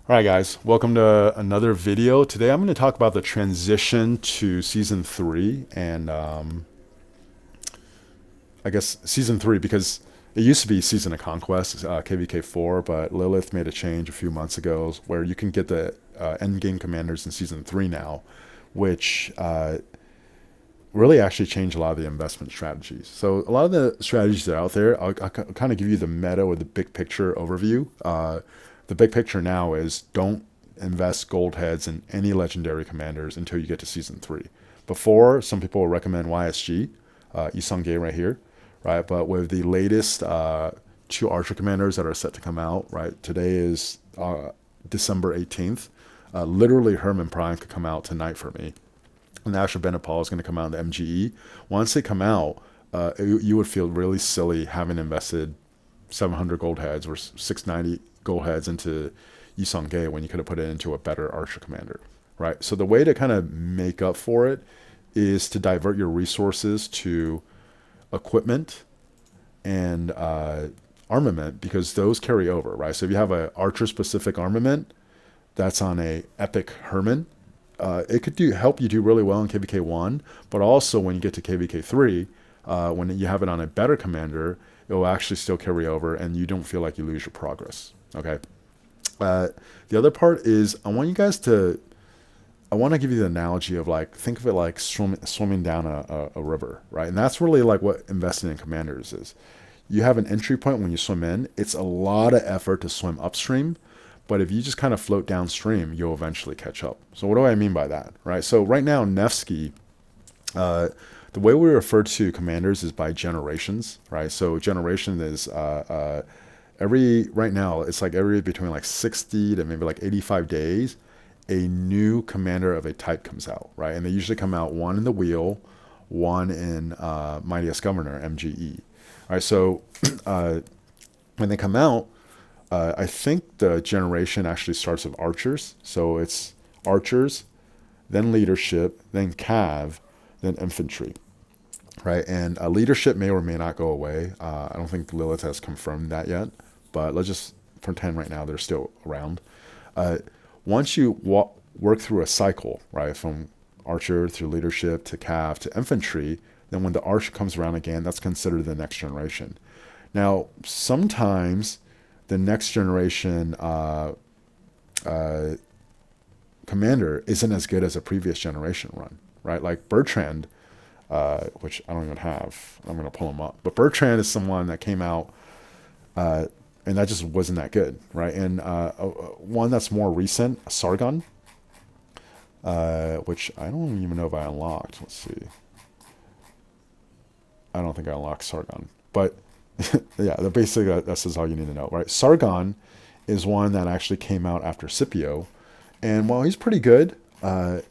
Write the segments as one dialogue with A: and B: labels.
A: All right, guys, welcome to another video. Today I'm going to talk about the transition to season three and I guess season three because it used to be season of Conquest, KVK4, but Lilith made a change a few months ago where you can get the end game commanders in season three now, which really actually changed a lot of the investment strategies. So a lot of the strategies that are out there, I'll kind of give you the meta or the big picture overview. The big picture now is don't invest gold heads in any legendary commanders until you get to season three. Before, some people will recommend YSG, Isangay right here, right? But with the latest two archer commanders that are set to come out, right? Today is December 18th. Literally, Herman Prime could come out tonight for me. And the actual Benepal is going to come out in the MGE. Once they come out, you would feel really silly having invested 700 gold heads or 690 gold heads into Isangay when you could have put it into a better archer commander, right? So the way to kind of make up for it is to divert your resources to equipment and armament, because those carry over, right? So if you have an archer specific armament that's on a epic Herman, it could help you do really well in KVK1, but also when you get to KVK3, when you have it on a better commander, it will actually still carry over and you don't feel like you lose your progress. Okay. The other part is I want to give you the analogy of, like, think of it like swimming down a river, right? And that's really like what investing in commanders is. You have an entry point when you swim in. It's a lot of effort to swim upstream, but if you just kind of float downstream, you'll eventually catch up. So what do I mean by that, right? So right now, Nevsky, the way we refer to commanders is by generations, right? So generation is right now it's like every between like 60 to maybe like 85 days, a new commander of a type comes out, right? And they usually come out one in the wheel, one in Mightiest Governor, MGE. All right, so when they come out, I think the generation actually starts with archers. So it's archers, then leadership, then cav, then infantry, right? And leadership may or may not go away. I don't think Lilith has confirmed that yet, but let's just pretend right now they're still around. Once you work through a cycle, right, from archer through leadership to cav to infantry, then when the archer comes around again, that's considered the next generation. Now, sometimes the next generation commander isn't as good as a previous generation run, right? Like Bertrand, which I don't even have. I'm going to pull him up. But Bertrand is someone that came out, and that just wasn't that good, right? And one that's more recent, Sargon, which I don't even know if I unlocked. Let's see. I don't think I unlocked Sargon. But yeah, basically that's just all you need to know, right? Sargon is one that actually came out after Scipio. And while he's pretty good, I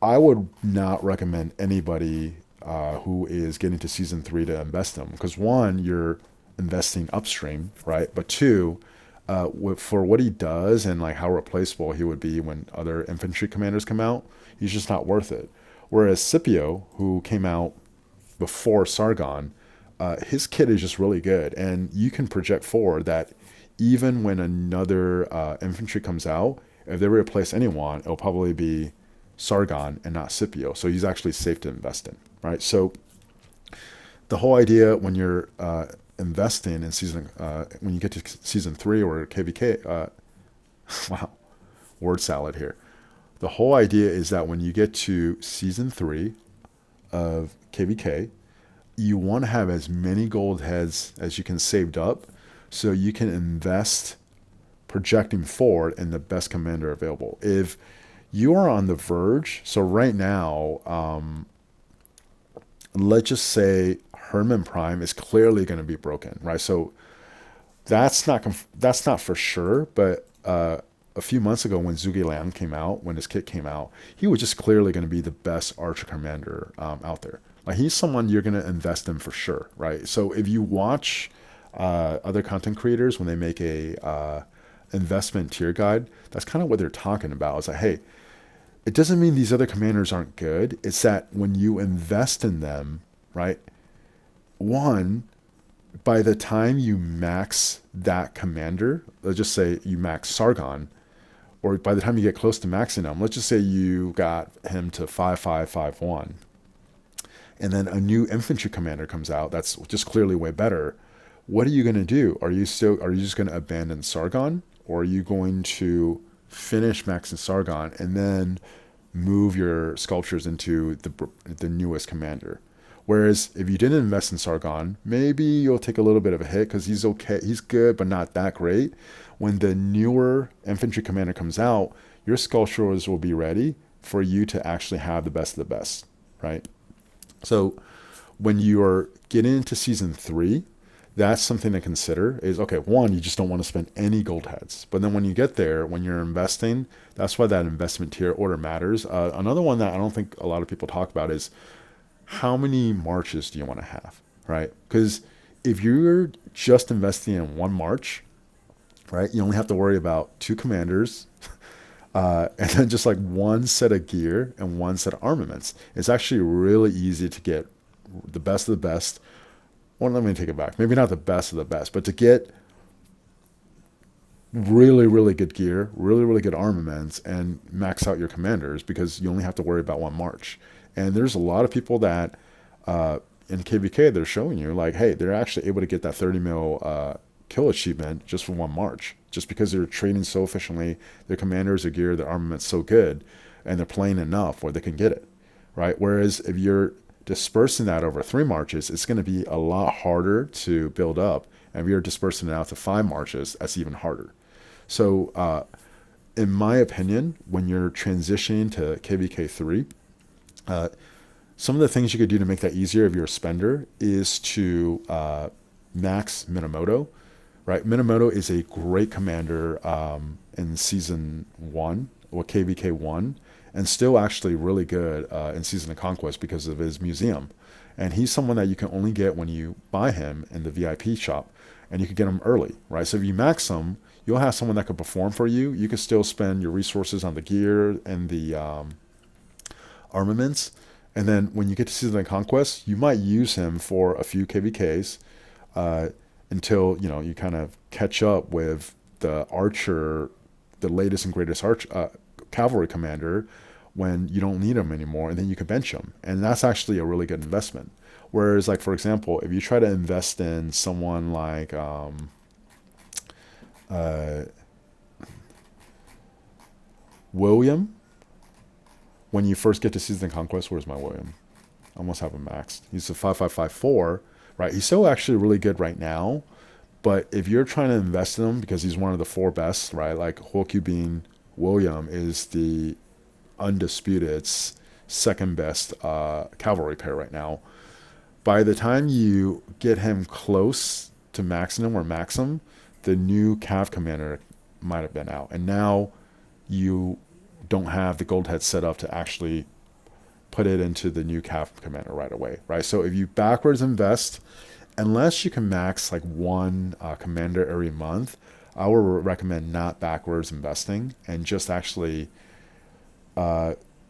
A: would not recommend anybody who is getting to season three to invest in him. Because one, you're investing upstream, right? But two, for what he does and like how replaceable he would be when other infantry commanders come out, he's just not worth it. Whereas Scipio, who came out before Sargon, his kit is just really good, and you can project forward that even when another infantry comes out, if they replace anyone, it'll probably be Sargon and not Scipio. So he's actually safe to invest in, right? So the whole idea when you're investing in when you get to season three or KVK, wow, word salad here. The whole idea is that when you get to season three of KVK, you want to have as many gold heads as you can saved up so you can invest projecting forward in the best commander available. If you are on the verge, so right now, let's just say Herman Prime is clearly going to be broken, right? So that's not for sure, but a few months ago when Zhuge Liang came out, when his kit came out, he was just clearly going to be the best archer commander out there. Like, he's someone you're going to invest in for sure, right? So if you watch other content creators when they make a investment tier guide, that's kind of what they're talking about. It's like, hey, it doesn't mean these other commanders aren't good. It's that when you invest in them, right? One, by the time you max that commander, let's just say you max Sargon, or by the time you get close to maxing him, let's just say you got him to 5551, and then a new infantry commander comes out that's just clearly way better. What are you going to do? Are you just going to abandon Sargon, or are you going to finish maxing Sargon and then move your sculptures into the newest commander? Whereas if you didn't invest in Sargon, maybe you'll take a little bit of a hit because he's okay, he's good, but not that great. When the newer infantry commander comes out, your sculptures will be ready for you to actually have the best of the best, right? So when you are getting into season 3, that's something to consider is, okay, one, you just don't want to spend any gold heads. But then when you get there, when you're investing, that's why that investment tier order matters. Another one that I don't think a lot of people talk about is how many marches do you want to have, right? Because if you're just investing in one march, right, you only have to worry about 2 commanders, and then just like one set of gear and one set of armaments. It's actually really easy to get the best of the best. Well, let me take it back. Maybe not the best of the best, but to get really, really good gear, really, really good armaments, and max out your commanders because you only have to worry about one march. And there's a lot of people that in KVK, they're showing you like, hey, they're actually able to get that 30 mil kill achievement just for one march, just because they're trading so efficiently, their commanders, their gear, their armament's so good, and they're playing enough where they can get it, right? Whereas if you're dispersing that over 3 marches, it's going to be a lot harder to build up. And if you're dispersing it out to 5 marches, that's even harder. So in my opinion, when you're transitioning to KVK3, some of the things you could do to make that easier if you're a spender is to max Minamoto, right? Minamoto is a great commander in season 1 or KVK 1, and still actually really good in Season of Conquest because of his museum. And he's someone that you can only get when you buy him in the VIP shop, and you can get him early, right? So if you max him, you'll have someone that could perform for you. You can still spend your resources on the gear and the armaments. And then when you get to Season of Conquest, you might use him for a few KVKs until, you know, you kind of catch up with the archer, the latest and greatest cavalry commander, when you don't need him anymore, and then you can bench him. And that's actually a really good investment. Whereas, like, for example, if you try to invest in someone like William, when you first get to Season of Conquest, where's my William? I almost have him maxed. He's a 5554, right? He's still actually really good right now, but if you're trying to invest in him because he's one of the 4 best, right? Like Huokyu Bean William is the undisputed second best cavalry pair right now. By the time you get him close to maxing him or max him, the new Cav commander might have been out, and now you don't have the gold head set up to actually put it into the new Cav commander right away, right? So if you backwards invest, unless you can max like one commander every month, I would recommend not backwards investing and just actually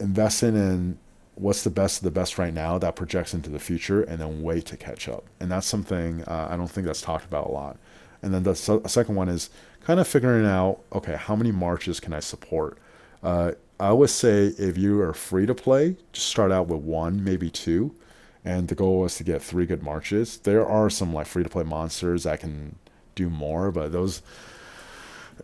A: investing in what's the best of the best right now that projects into the future, and then wait to catch up. And that's something I don't think that's talked about a lot. And then the second one is kind of figuring out, okay, how many marches can I support? I would say if you are free to play, just start out with 1, maybe 2. And the goal is to get 3 good marches. There are some like free to play monsters that can do more, but those,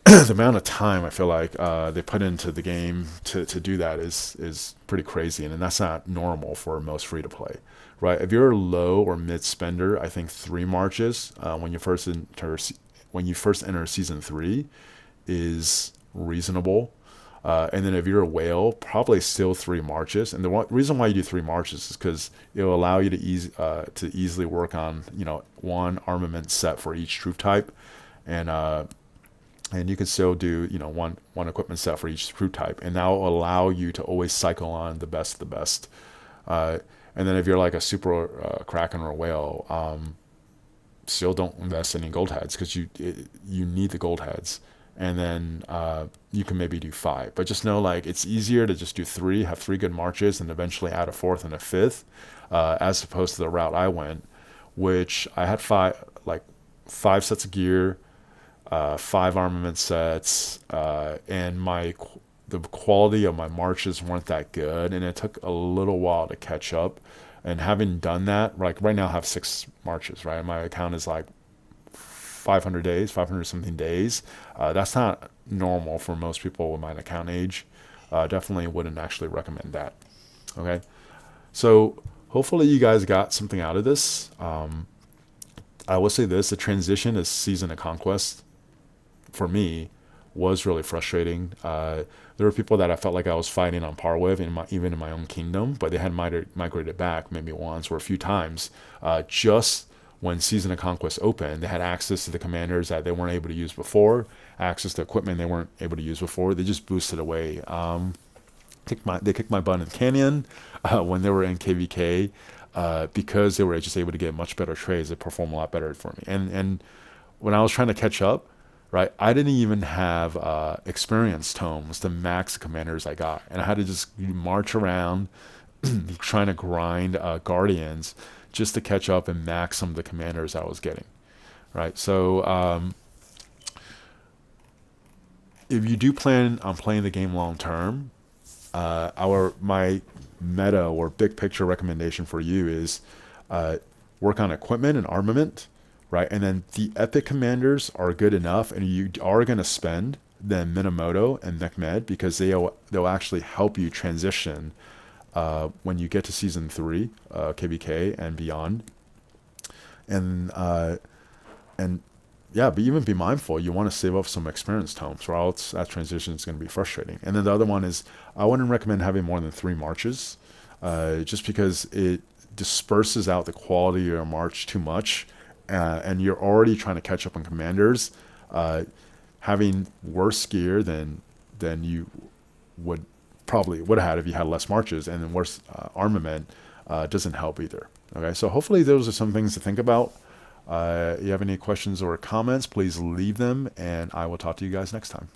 A: the amount of time I feel like they put into the game to do that is pretty crazy. And that's not normal for most free to play, right? If you're a low or mid spender, I think 3 marches when you first enter season 3 is reasonable. And then if you're a whale, probably still 3 marches. And the reason why you do 3 marches is because it will allow you to easily work on, you know, 1 armament set for each troop type, and you can still do, you know, one equipment set for each troop type, and that will allow you to always cycle on the best of the best. And then if you're like a super kraken or a whale, still don't invest in any gold heads because you need the gold heads. And then you can maybe do 5, but just know like it's easier to just do 3, have 3 good marches, and eventually add a 4th and a 5th, as opposed to the route I went, which I had five sets of gear, five armament sets, and the quality of my marches weren't that good, and it took a little while to catch up. And having done that, like right now I have 6 marches, right? My account is like 500 days, 500 something days. That's not normal for most people with my account age. Definitely wouldn't actually recommend that. Okay. So hopefully you guys got something out of this. I will say this, the transition to Season of Conquest for me was really frustrating. There were people that I felt like I was fighting on par with, even in my own kingdom, but they had migrated back maybe once or a few times. Just when Season of Conquest opened, they had access to the commanders that they weren't able to use before, access to equipment they weren't able to use before. They just boosted away. They kicked my butt in Canyon when they were in KVK, because they were just able to get much better trades. They perform a lot better for me. And when I was trying to catch up, right, I didn't even have experience tomes to max the commanders I got, and I had to just march around trying to grind guardians just to catch up and max some of the commanders I was getting. Right, so if you do plan on playing the game long term, my meta or big picture recommendation for you is work on equipment and armament, right? And then the epic commanders are good enough, and you are going to spend then Minamoto and Mechmed, because they'll actually help you transition when you get to Season 3, KVK and beyond. And yeah, but even be mindful, you want to save up some experience tomes, or else that transition is going to be frustrating. And then the other one is, I wouldn't recommend having more than 3 marches, just because it disperses out the quality of your march too much, and you're already trying to catch up on commanders. Having worse gear than you would have had if you had less marches, and then worse armament doesn't help either. Okay, so hopefully those are some things to think about. If you have any questions or comments, please leave them, and I will talk to you guys next time.